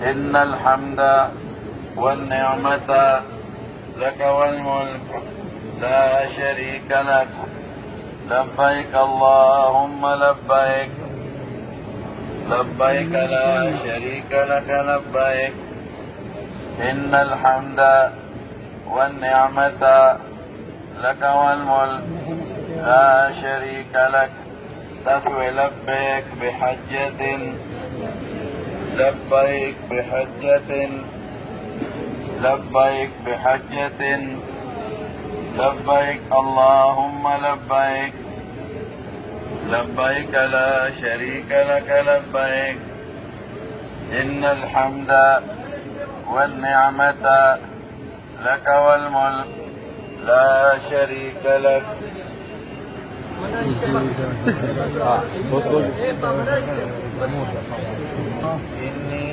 إن الحمد والنعمة لك والملك لا شريك لك لبيك اللهم لبيك لبيك لا شريك لك لبيك إن الحمد والنعمة لك والملك لا شريك لك تسوي لبيك بحجة لبيك بحجة لبيك بحجة لبيك اللهم لبيك لبيك لا شريك لك لبيك إن الحمد والنعمة لك والملك لا شريك لك. إني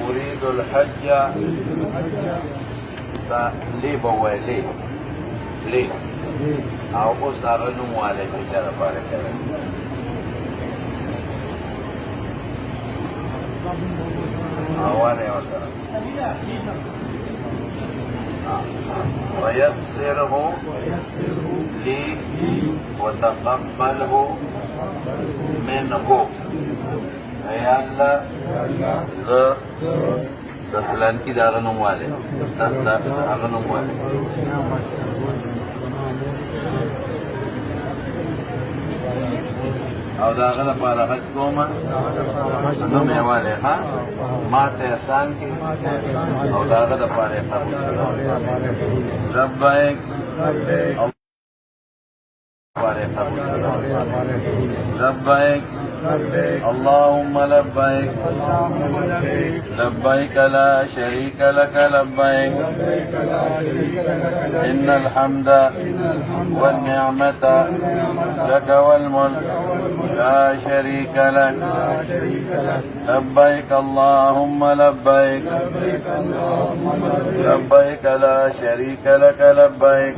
أريد الحج ليه بوالي ليه أو أسأل نموالي تجارة بارك أواني وسلام ويسره لي وتقبله منه. Ya Allah, setelan kita akan memulai, akan memulai. Awal kalau para haji koma, anu memulai, ha? Mata sanki, awal kalau para haji. Rabbaik, Rabbaik. اللهم لبيك لبيك لا شريك لك لبيك إن الحمد والنعمة لك والملك لا شريك لك لبيك اللهم لبيك لبيك لا شريك لك لبيك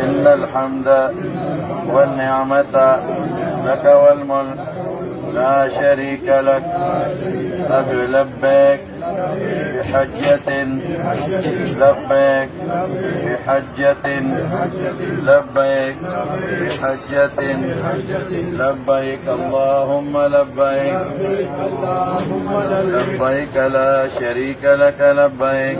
إن الحمد والنعمة لك والملك لا شريك لك لبيك بحجة لبيك بحجة لبيك بحجة لبيك اللهم لبيك لبيك لا شريك لك لبيك